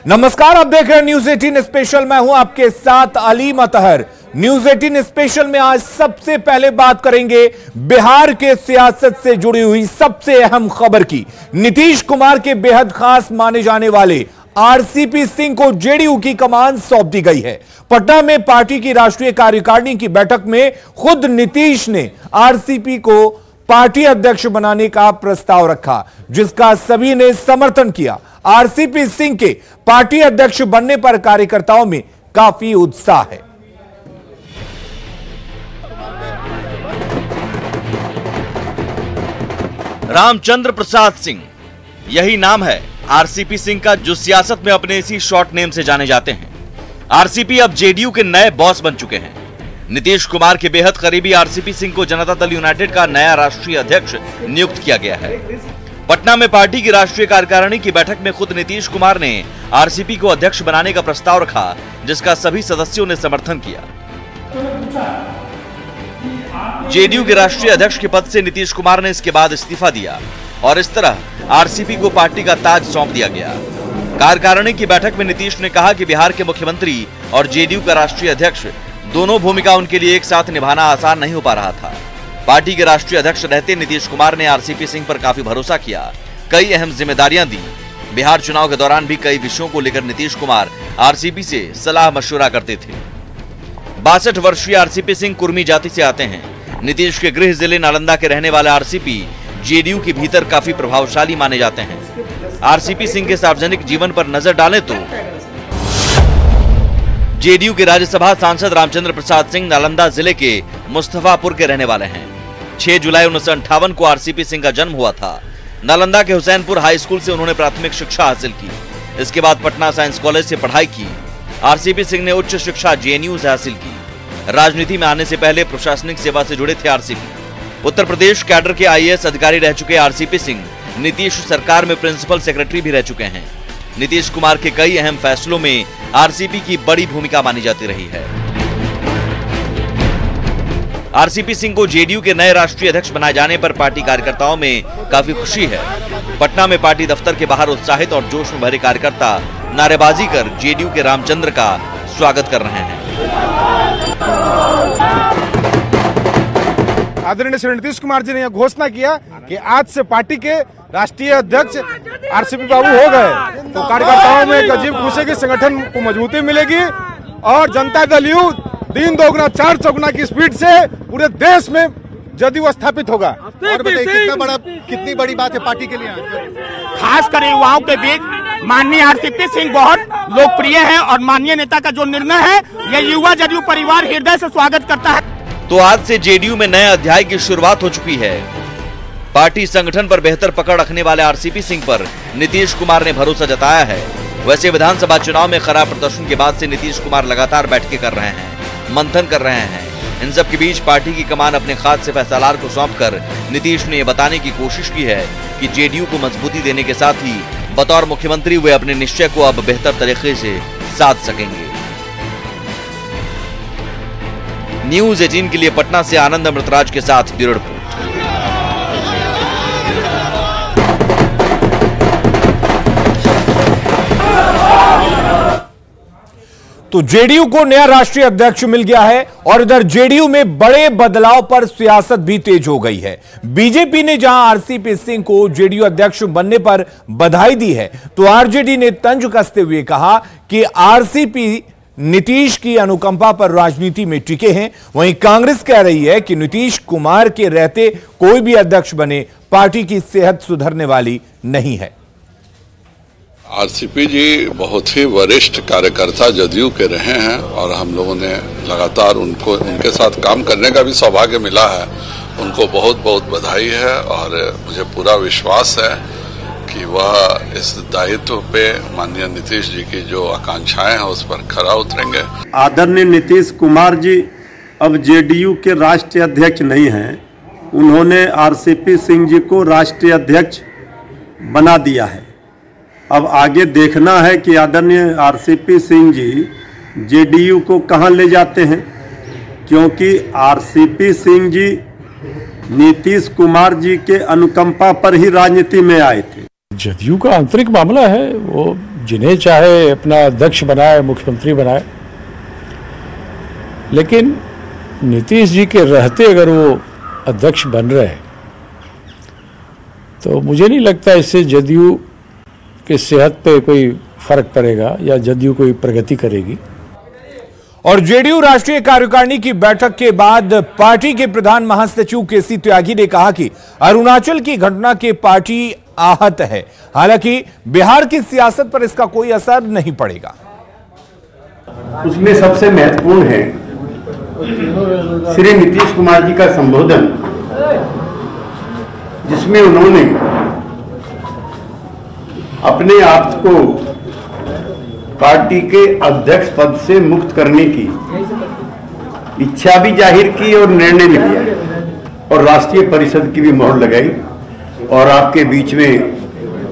नमस्कार, आप देख रहे हैं न्यूज 18 स्पेशल। मैं हूं आपके साथ अलीम अतहर। न्यूज 18 स्पेशल में आज सबसे पहले बात करेंगे बिहार के सियासत से जुड़ी हुई सबसे अहम खबर की। नीतीश कुमार के बेहद खास माने जाने वाले आरसीपी सिंह को जेडीयू की कमान सौंप दी गई है। पटना में पार्टी की राष्ट्रीय कार्यकारिणी की बैठक में खुद नीतीश ने आरसीपी को पार्टी अध्यक्ष बनाने का प्रस्ताव रखा, जिसका सभी ने समर्थन किया। आरसीपी सिंह के पार्टी अध्यक्ष बनने पर कार्यकर्ताओं में काफी उत्साह है। रामचंद्र प्रसाद सिंह, यही नाम है आरसीपी सिंह का, जो सियासत में अपने इसी शॉर्ट नेम से जाने जाते हैं। आरसीपी अब जेडीयू के नए बॉस बन चुके हैं। नीतीश कुमार के बेहद करीबी आरसीपी सिंह को जनता दल यूनाइटेड का नया राष्ट्रीय अध्यक्ष नियुक्त किया गया है। पटना में पार्टी की राष्ट्रीय कार्यकारिणी की बैठक में खुद नीतीश कुमार ने आरसीपी को अध्यक्ष बनाने का प्रस्ताव रखा, जिसका सभी सदस्यों ने समर्थन किया। जेडीयू के राष्ट्रीय अध्यक्ष के पद से नीतीश कुमार ने इसके बाद इस्तीफा दिया और इस तरह आरसीपी को पार्टी का ताज सौंप दिया गया। कार्यकारिणी की बैठक में नीतीश ने कहा कि बिहार के मुख्यमंत्री और जेडीयू का राष्ट्रीय अध्यक्ष दोनों भूमिका उनके लिए एक साथ निभाना आसान नहीं हो पा रहा था। पार्टी के राष्ट्रीय अध्यक्ष रहते नीतीश कुमार ने आरसीपी सिंह पर काफी भरोसा किया, कई अहम जिम्मेदारियां दी। बिहार चुनाव के दौरान भी कई विषयों को लेकर नीतीश कुमार आरसीपी से सलाह मशवरा करते थे। 62 वर्षीय आरसीपी सिंह कुर्मी जाति से आते हैं। नीतीश के गृह जिले नालंदा के रहने वाले आरसीपी जेडीयू के भीतर काफी प्रभावशाली माने जाते हैं। आरसीपी सिंह के सार्वजनिक जीवन पर नजर डालें तो जेडीयू के राज्यसभा सांसद रामचंद्र प्रसाद सिंह नालंदा जिले के मुस्तफापुर के रहने वाले हैं। 6 जुलाई 1958 को आरसीपी सिंह का जन्म हुआ था। नालंदा के हुसैनपुर हाई स्कूल से उन्होंने प्राथमिक शिक्षा हासिल की। इसके बाद पटना साइंस कॉलेज से पढ़ाई की। आरसीपी सिंह ने उच्च शिक्षा जेएनयू से हासिल की। राजनीति में आने से पहले प्रशासनिक सेवा से जुड़े थे आरसीपी। उत्तर प्रदेश कैडर के आईएएस अधिकारी रह चुके आरसीपी सिंह नीतीश सरकार में प्रिंसिपल सेक्रेटरी भी रह चुके हैं। नीतीश कुमार के कई अहम फैसलों में आरसीपी की बड़ी भूमिका मानी जाती रही है। आरसीपी सिंह को जेडीयू के नए राष्ट्रीय अध्यक्ष बनाए जाने पर पार्टी कार्यकर्ताओं में काफी खुशी है। पटना में पार्टी दफ्तर के बाहर उत्साहित और जोश में भरे कार्यकर्ता नारेबाजी कर जेडीयू के रामचंद्र का स्वागत कर रहे हैं। आदरणीय श्री नीतीश कुमार जी ने यह घोषणा किया कि आज से पार्टी के राष्ट्रीय अध्यक्ष आरसीपी बाबू हो गए, तो कार्यकर्ताओं में एक अजीब खुशी की संगठन को मजबूती मिलेगी और जनता दल यू 3 दोगुना 4 चौगुना की स्पीड से पूरे देश में जदयू स्थापित होगा। और बताइए कितनी बड़ी बात है पार्टी के लिए, खास कर युवाओं के बीच माननीय आरसीपी सिंह बहुत लोकप्रिय है और माननीय नेता का जो निर्णय है यह युवा जदयू परिवार हृदय से स्वागत करता है। तो आज से जेडीयू में नए अध्याय की शुरुआत हो चुकी है। पार्टी संगठन पर बेहतर पकड़ रखने वाले आरसीपी सिंह पर नीतीश कुमार ने भरोसा जताया है। वैसे विधानसभा चुनाव में खराब प्रदर्शन के बाद से नीतीश कुमार लगातार बैठकें कर रहे हैं, मंथन कर रहे हैं। इन सब के बीच पार्टी की कमान अपने खास से फैसलार को सौंपकर नीतीश ने यह बताने की कोशिश की है कि जेडीयू को मजबूती देने के साथ ही बतौर मुख्यमंत्री वे अपने निश्चय को अब बेहतर तरीके से साध सकेंगे। न्यूज 18 के लिए पटना से आनंद अमृतराज के साथ ब्यूरो रिपोर्ट। तो जेडीयू को नया राष्ट्रीय अध्यक्ष मिल गया है और इधर जेडीयू में बड़े बदलाव पर सियासत भी तेज हो गई है। बीजेपी ने जहां आरसीपी सिंह को जेडीयू अध्यक्ष बनने पर बधाई दी है, तो आरजेडी ने तंज कसते हुए कहा कि आरसीपी नीतीश की अनुकंपा पर राजनीति में टिके हैं। वहीं कांग्रेस कह रही है कि नीतीश कुमार के रहते कोई भी अध्यक्ष बने, पार्टी की सेहत सुधरने वाली नहीं है। आरसीपी जी बहुत ही वरिष्ठ कार्यकर्ता जदयू के रहे हैं और हम लोगों ने लगातार उनके साथ काम करने का भी सौभाग्य मिला है। उनको बहुत बहुत बधाई है और मुझे पूरा विश्वास है कि वह इस दायित्व पे माननीय नीतीश जी की जो आकांक्षाएं हैं उस पर खरा उतरेंगे। आदरणीय नीतीश कुमार जी अब जेडीयू के राष्ट्रीय अध्यक्ष नहीं हैं, उन्होंने आरसीपी सिंह जी को राष्ट्रीय अध्यक्ष बना दिया है। अब आगे देखना है कि आदरणीय आरसीपी सिंह जी जेडीयू को कहां ले जाते हैं, क्योंकि आरसीपी सिंह जी नीतीश कुमार जी के अनुकंपा पर ही राजनीति में आए थे। जदयू का आंतरिक मामला है, वो जिन्हें चाहे अपना अध्यक्ष बनाए, मुख्यमंत्री बनाए, लेकिन नीतीश जी के रहते अगर वो अध्यक्ष बन रहे हैं तो मुझे नहीं लगता इससे जदयू के सेहत पे कोई फर्क पड़ेगा या जदयू कोई प्रगति करेगी। और जेडीयू राष्ट्रीय कार्यकारिणी की बैठक के बाद पार्टी के प्रधान महासचिव केसी त्यागी ने कहा कि अरुणाचल की घटना के पार्टी आहत है, हालांकि बिहार की सियासत पर इसका कोई असर नहीं पड़ेगा। उसमें सबसे महत्वपूर्ण है श्री नीतीश कुमार जी का संबोधन, जिसमें उन्होंने अपने आप को पार्टी के अध्यक्ष पद से मुक्त करने की इच्छा भी जाहिर की और निर्णय भी लिया और राष्ट्रीय परिषद की भी मोहर लगाई। और आपके बीच में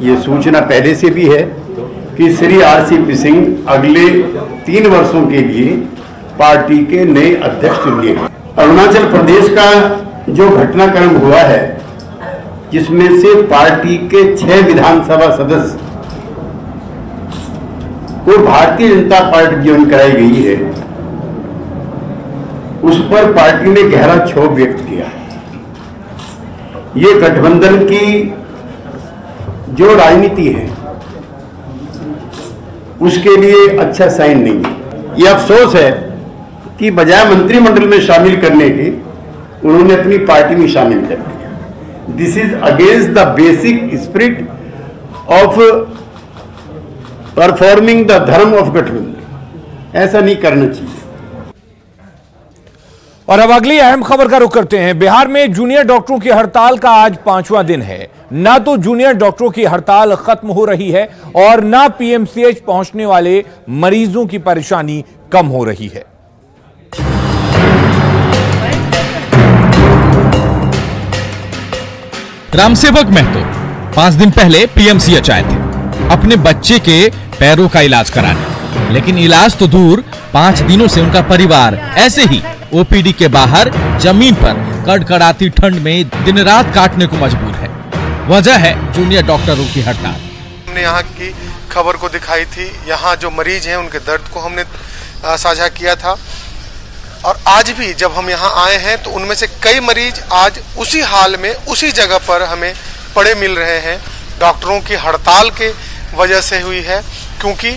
ये सूचना पहले से भी है कि श्री आरसीपी सिंह अगले 3 वर्षों के लिए पार्टी के नए अध्यक्ष चुन लिए गए। अरुणाचल प्रदेश का जो घटनाक्रम हुआ है, जिसमें से पार्टी के 6 विधानसभा सदस्य को भारतीय जनता पार्टी ज्वाइन कराई गई है, उस पर पार्टी ने गहरा क्षोभ व्यक्त किया है। ये गठबंधन की जो राजनीति है उसके लिए अच्छा साइन नहीं है। ये अफसोस है कि बजाय मंत्रिमंडल में शामिल करने के उन्होंने अपनी पार्टी में शामिल कर दिया। This is against the basic spirit of performing the धर्म ऑफ गठबंधन। ऐसा नहीं करना चाहिए। और अब अगली अहम खबर का रुख करते हैं। बिहार में जूनियर डॉक्टरों की हड़ताल का आज 5वां दिन है। ना तो जूनियर डॉक्टरों की हड़ताल खत्म हो रही है और ना पीएमसीएच पहुंचने वाले मरीजों की परेशानी कम हो रही है। रामसेवक महतो 5 दिन पहले पीएमसीएच आए थे अपने बच्चे के पैरों का इलाज कराने, लेकिन इलाज तो दूर, 5 दिनों से उनका परिवार ऐसे ही ओपीडी के बाहर जमीन पर कड़कड़ाती ठंड में दिन रात काटने को मजबूर है। वजह है जूनियर डॉक्टरों की हड़ताल। हमने यहाँ की खबर को दिखाई थी, यहाँ जो मरीज हैं उनके दर्द को हमने साझा किया था, और आज भी जब हम यहाँ आए हैं तो उनमें से कई मरीज आज उसी हाल में उसी जगह पर हमें पड़े मिल रहे हैं। डॉक्टरों की हड़ताल के वजह से हुई है, क्योंकि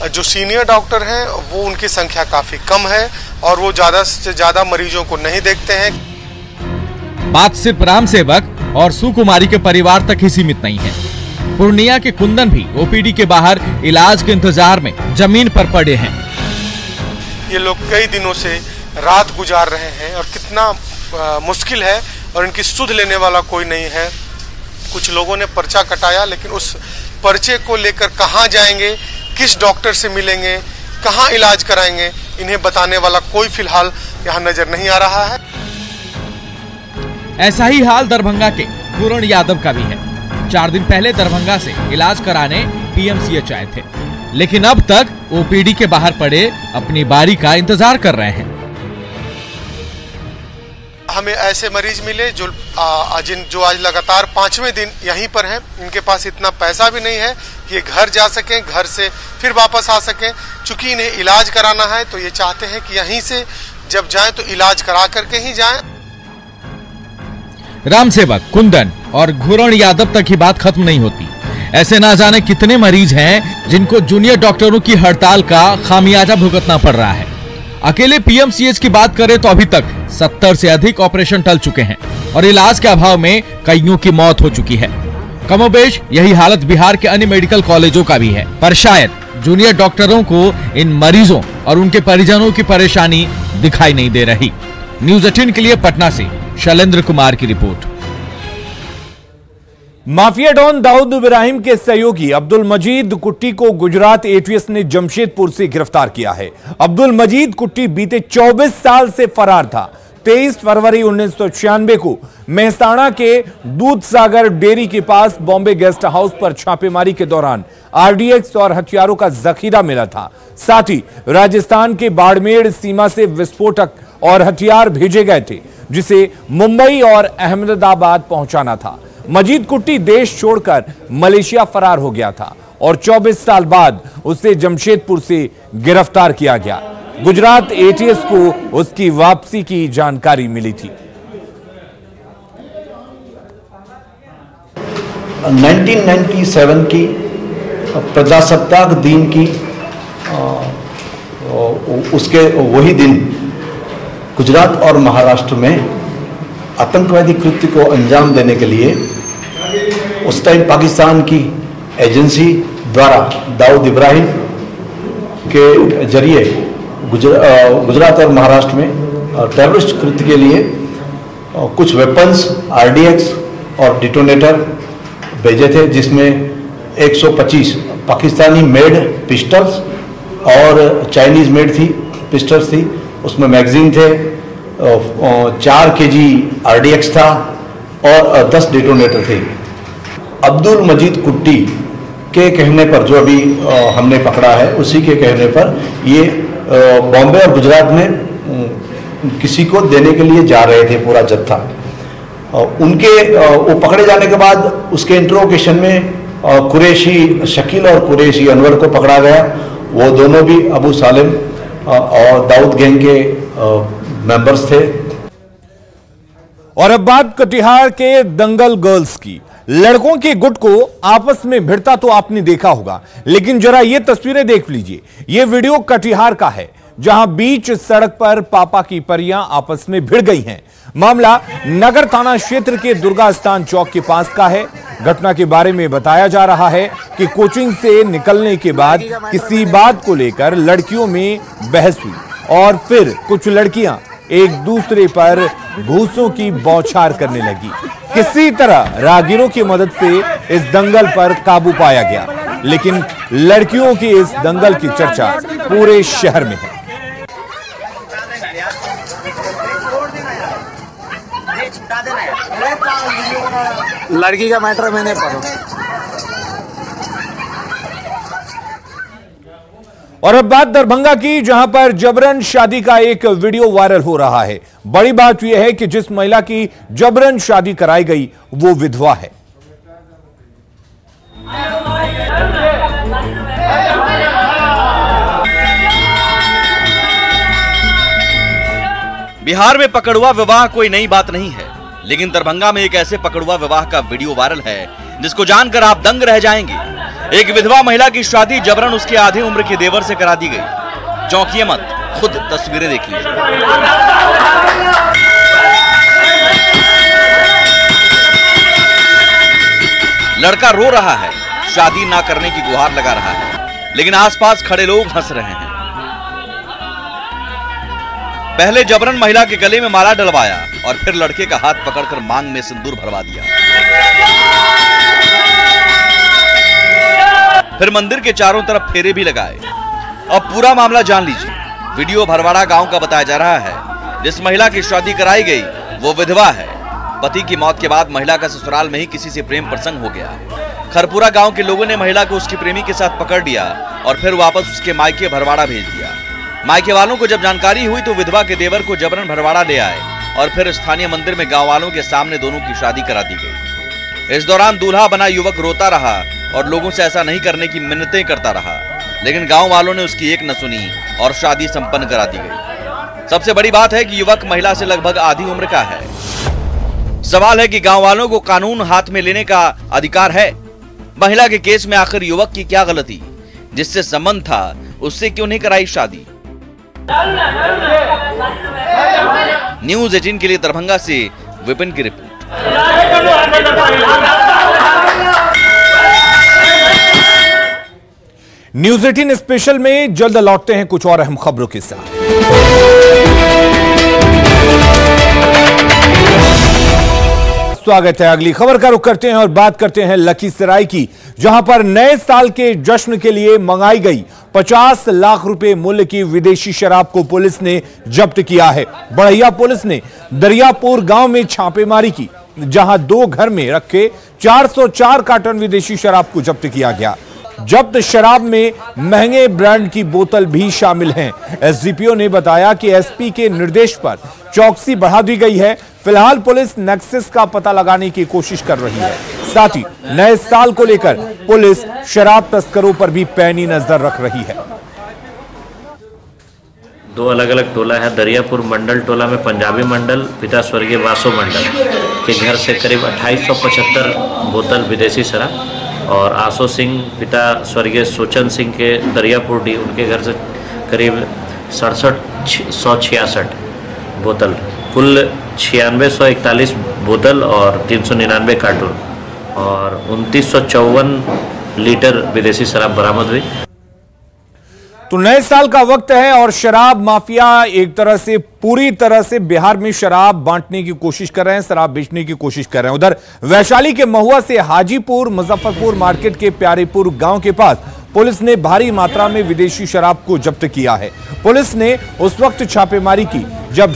जो सीनियर डॉक्टर हैं वो उनकी संख्या काफी कम है और वो ज्यादा से ज्यादा मरीजों को नहीं देखते हैं। बात सिर्फ रामसेवक और सुकुमारी के परिवार तक ही सीमित नहीं है। पूर्णिया के कुंदन भी ओपीडी के बाहर इलाज के इंतजार में जमीन पर पड़े हैं। ये लोग कई दिनों से रात गुजार रहे हैं और कितना मुश्किल है, और इनकी सुध लेने वाला कोई नहीं है। कुछ लोगों ने पर्चा कटाया, लेकिन उस पर्चे को लेकर कहाँ जाएंगे, किस डॉक्टर से मिलेंगे, कहाँ इलाज कराएंगे, इन्हें बताने वाला कोई फिलहाल यहाँ नजर नहीं आ रहा है। ऐसा ही हाल दरभंगा के पूरण यादव का भी है। 4 दिन पहले दरभंगा से इलाज कराने पीएमसीएच आए थे, लेकिन अब तक ओपीडी के बाहर पड़े अपनी बारी का इंतजार कर रहे हैं। हमें ऐसे मरीज मिले जो आज लगातार 5वें दिन यहीं पर हैं। इनके पास इतना पैसा भी नहीं है कि ये घर जा सकें, घर से फिर वापस आ सकें। चूंकि इन्हें इलाज कराना है तो ये चाहते हैं कि यहीं से जब जाएं तो इलाज करा करके ही जाएं। रामसेवक, कुंदन और घुरण यादव तक ही बात खत्म नहीं होती। ऐसे ना जाने कितने मरीज हैं जिनको जूनियर डॉक्टरों की हड़ताल का खामियाजा भुगतना पड़ रहा है। अकेले पीएमसीएच की बात करें तो अभी तक 70 से अधिक ऑपरेशन टल चुके हैं और इलाज के अभाव में कईयों की मौत हो चुकी है। कमोबेश यही हालत बिहार के अन्य मेडिकल कॉलेजों का भी है, पर शायद जूनियर डॉक्टरों को इन मरीजों और उनके परिजनों की परेशानी दिखाई नहीं दे रही। न्यूज़ 18 के लिए पटना से शैलेंद्र कुमार की report. Mafia don Dawood Ibrahim के सहयोगी अब्दुल मजीद कुट्टी को गुजरात एटीएस ने जमशेदपुर से गिरफ्तार किया है। अब्दुल मजीद कुट्टी बीते 24 साल से फरार था। 23 फरवरी 1996 को मेहसाणा के दूध सागर डेयरी के पास बॉम्बे गेस्ट हाउस पर छापेमारी के दौरान आरडीएक्स और हथियारों का जखीरा मिला था। साथ ही राजस्थान के बाड़मेर सीमा से विस्फोटक और हथियार भेजे गए थे, जिसे मुंबई और अहमदाबाद पहुंचाना था। मजीद कुट्टी देश छोड़कर मलेशिया फरार हो गया था और 24 साल बाद उसे जमशेदपुर से गिरफ्तार किया गया। गुजरात एटीएस को उसकी वापसी की जानकारी मिली थी। 1997 की प्रजासत्ताक दिन की उसके वही दिन गुजरात और महाराष्ट्र में आतंकवादी कृत्य को अंजाम देने के लिए उस टाइम पाकिस्तान की एजेंसी द्वारा दाऊद इब्राहिम के जरिए गुजरात और महाराष्ट्र में टेररिस्ट कृत्य के लिए कुछ वेपन्स, आरडीएक्स और डिटोनेटर भेजे थे, जिसमें 125 पाकिस्तानी मेड पिस्टल्स और चाइनीज मेड थी पिस्टल्स थी। उसमें मैगजीन थे, 4 केजी आरडीएक्स था और 10 डिटोनेटर थे। अब्दुल मजीद कुट्टी के कहने पर, जो अभी हमने पकड़ा है, उसी के कहने पर ये बॉम्बे और गुजरात में किसी को देने के लिए जा रहे थे पूरा जत्था। उनके वो पकड़े जाने के बाद उसके इंट्रोगेशन में कुरैशी शकील और कुरैशी अनवर को पकड़ा गया। वो दोनों भी अबू सालिम और दाऊद गैंग के मेंबर्स थे। और अब बात कटिहार के दंगल गर्ल्स की। लड़कों के गुट को आपस में भिड़ता तो आपने देखा होगा, लेकिन जरा ये तस्वीरें देख लीजिए। ये वीडियो कटिहार का है, जहां बीच सड़क पर पापा की परियां आपस में भिड़ गई हैं। मामला नगर थाना क्षेत्र के दुर्गा स्थान चौक के पास का है। घटना के बारे में बताया जा रहा है कि कोचिंग से निकलने के बाद किसी बात को लेकर लड़कियों में बहस हुई और फिर कुछ लड़कियां एक दूसरे पर घूसों की बौछार करने लगी। किसी तरह राहगीरों की मदद से इस दंगल पर काबू पाया गया, लेकिन लड़कियों की इस दंगल की चर्चा पूरे शहर में है। लड़की का मैटर मैंने पढ़ा। और अब बात दरभंगा की, जहां पर जबरन शादी का एक वीडियो वायरल हो रहा है। बड़ी बात यह है कि जिस महिला की जबरन शादी कराई गई वो विधवा है। बिहार में पकड़ुआ विवाह कोई नई बात नहीं है, लेकिन दरभंगा में एक ऐसे पकड़ुआ विवाह का वीडियो वायरल है जिसको जानकर आप दंग रह जाएंगे। एक विधवा महिला की शादी जबरन उसके आधे उम्र के देवर से करा दी गई। चौंकिए मत, खुद तस्वीरें देख लीजिए। लड़का रो रहा है, शादी ना करने की गुहार लगा रहा है, लेकिन आसपास खड़े लोग हंस रहे हैं। पहले जबरन महिला के गले में माला डलवाया और फिर लड़के का हाथ पकड़कर मांग में सिंदूर भरवा दिया। फिर मंदिर के चारों तरफ फेरे भी लगाए। अब पूरा मामला जान लीजिए। वीडियो भरवाड़ा गांव का बताया जा रहा है। जिस महिला की शादी कराई गई वो विधवा है। पति की मौत के बाद महिला का ससुराल में ही किसी से प्रेम प्रसंग हो गया। खरपुरा गांव के लोगों ने महिला को उसके प्रेमी के साथ पकड़ लिया और फिर वापस उसके मायके भरवाड़ा भेज दिया। मायके वालों को जब जानकारी हुई तो विधवा के देवर को जबरन भरवाड़ा ले आए और फिर स्थानीय मंदिर में गांव वालों के सामने दोनों की शादी करा दी गई। इस दौरान दूल्हा बना युवक रोता रहा और लोगों से ऐसा नहीं करने की मिन्नतें करता रहा, लेकिन गांव वालों ने उसकी एक न सुनी और शादी संपन्न करा दी गई। सबसे बड़ी बात है कि युवक महिला से लगभग आधी उम्र का है। सवाल है कि गांव वालों को कानून हाथ में लेने का अधिकार है। महिला के केस में आखिर युवक की क्या गलती? जिससे संबंध था उससे क्यों नहीं कराई शादी? न्यूज़ 18 के लिए दरभंगा से विपिन की रिपोर्ट। न्यूज़ 18 स्पेशल में जल्द लौटते हैं कुछ और अहम खबरों के साथ। स्वागत है। अगली खबर का रुख करते हैं और बात करते हैं लखीसराय की, जहां पर नए साल के जश्न के लिए मंगाई गई 50 लाख रुपए मूल्य की विदेशी शराब को पुलिस ने जब्त किया है। बढ़ैया पुलिस ने दरियापुर गांव में छापेमारी की, जहां 2 घर में रखे 404 कार्टन विदेशी शराब को जब्त किया गया। जब्त शराब में महंगे ब्रांड की बोतल भी शामिल हैं। एसडीपीओ ने बताया कि एसपी के निर्देश पर चौकसी बढ़ा दी गई है। फिलहाल पुलिस नेक्सस का पता लगाने की कोशिश कर रही है। साथ ही नए साल को लेकर पुलिस शराब तस्करों पर भी पैनी नजर रख रही है। दो अलग अलग टोला है। दरियापुर मंडल टोला में पंजाबी मंडल पिता स्वर्गीय वासो मंडल के घर से करीब 2875 बोतल विदेशी शराब और आसो सिंह पिता स्वर्गीय सोचन सिंह के दरियापुर डी उनके घर से करीब 6766 बोतल, कुल 9641 बोतल और 399 कार्टून और 2954 लीटर विदेशी शराब बरामद हुई। तो नए साल का वक्त है और शराब माफिया एक तरह से पूरी तरह से बिहार में शराब बांटने की कोशिश कर रहे हैं, शराब बेचने की कोशिश कर रहे हैं। उधर वैशाली के महुआ से हाजीपुर मुजफ्फरपुर मार्केट के प्यारेपुर गांव के पास पुलिस ने भारी मात्रा में विदेशी शराब को जब्त किया है। पुलिस ने उस वक्त छापेमारी की जब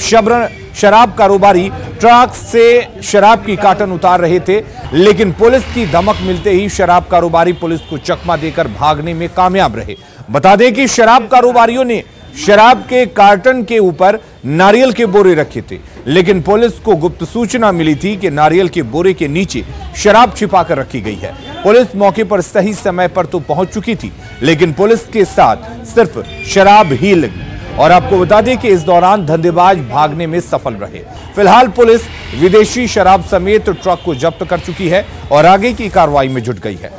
शराब कारोबारी ट्रक से शराब की कार्टन उतार रहे थे, लेकिन पुलिस की धमक मिलते ही शराब कारोबारी पुलिस को चकमा देकर भागने में कामयाब रहे। बता दें कि शराब कारोबारियों ने शराब के कार्टन के ऊपर नारियल के बोरे रखे थे, लेकिन पुलिस को गुप्त सूचना मिली थी कि नारियल के बोरे के नीचे शराब छिपाकर रखी गई है। पुलिस मौके पर सही समय पर तो पहुंच चुकी थी, लेकिन पुलिस के साथ सिर्फ शराब ही लगी। और आपको बता दें कि इस दौरान धंधेबाज भागने में सफल रहे। फिलहाल पुलिस विदेशी शराब समेत ट्रक को जब्त कर चुकी है और आगे की कार्रवाई में जुट गई है।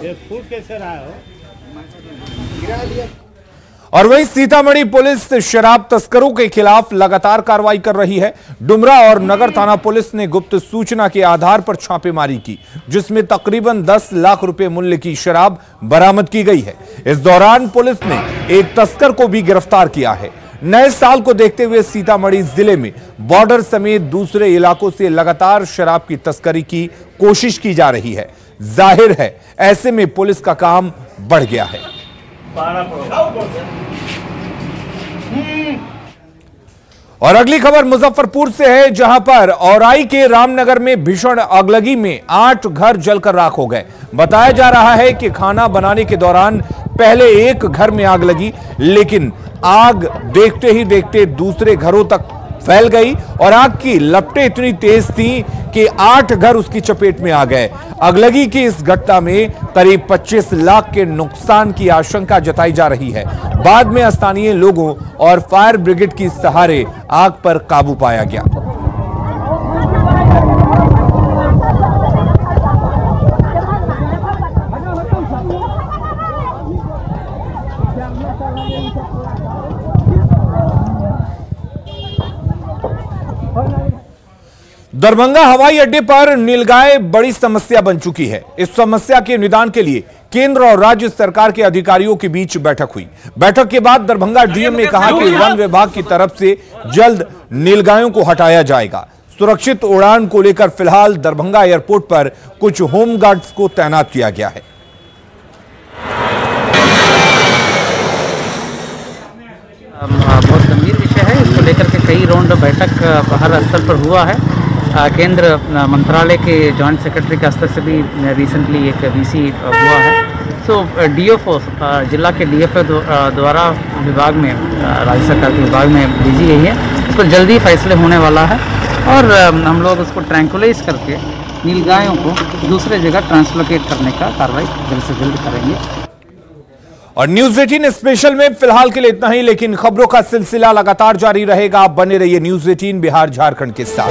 और वहीं सीतामढ़ी पुलिस शराब तस्करों के खिलाफ लगातार कार्रवाई कर रही है। डुमरा और नगर थाना पुलिस ने गुप्त सूचना के आधार पर छापेमारी की, जिसमें तकरीबन 10 लाख रुपए मूल्य की शराब बरामद की गई है। इस दौरान पुलिस ने एक तस्कर को भी गिरफ्तार किया है। नए साल को देखते हुए सीतामढ़ी जिले में बॉर्डर समेत दूसरे इलाकों से लगातार शराब की तस्करी की कोशिश की जा रही है। जाहिर है ऐसे में पुलिस का काम बढ़ गया है। और अगली खबर मुजफ्फरपुर से है, जहां पर औराई के रामनगर में भीषण अगलगी में 8 घर जलकर राख हो गए। बताया जा रहा है कि खाना बनाने के दौरान पहले एक घर में आग लगी, लेकिन आग देखते ही देखते दूसरे घरों तक फैल गई और आग की लपटें इतनी तेज थी कि 8 घर उसकी चपेट में आ गए। अगलगी की इस घटना में करीब 25 लाख के नुकसान की आशंका जताई जा रही है। बाद में स्थानीय लोगों और फायर ब्रिगेड की सहारे आग पर काबू पाया गया। दरभंगा हवाई अड्डे पर नीलगाय बड़ी समस्या बन चुकी है। इस समस्या के निदान के लिए केंद्र और राज्य सरकार के अधिकारियों के बीच बैठक हुई। बैठक के बाद दरभंगा डीएम ने कहा कि वन विभाग की तरफ से जल्द नीलगायों को हटाया जाएगा। सुरक्षित उड़ान को लेकर फिलहाल दरभंगा एयरपोर्ट पर कुछ होमगार्ड्स को तैनात किया गया है। बहुत गंभीर विषय है, इसको लेकर के कई राउंड बैठक हर स्तर पर हुआ है। केंद्र मंत्रालय के जॉइंट सेक्रेटरी के स्तर से भी रिसेंटली एक वीसी हुआ है। सो डीएफओ जिला के डीएफओ द्वारा विभाग में राज्य सरकार के विभाग में भेजी गई है। इस पर जल्दी फैसले होने वाला है और हम लोग उसको ट्रैंकुलाइज करके नीलगायों को दूसरे जगह ट्रांसलोकेट करने का कार्रवाई जल्द से जल्द करेंगे। और न्यूज 18 स्पेशल में फिलहाल के लिए इतना ही, लेकिन खबरों का सिलसिला लगातार जारी रहेगा। आप बने रहिए न्यूज 18 बिहार झारखंड के साथ।